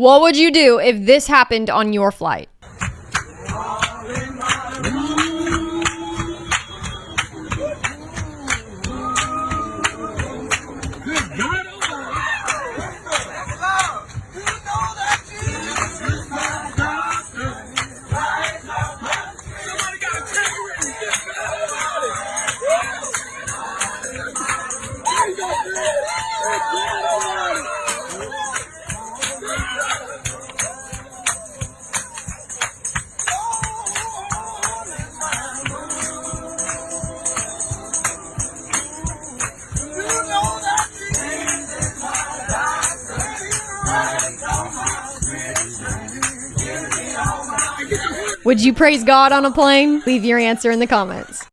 What would you do if this happened on your flight? Would you praise God on a plane? Leave your answer in the comments.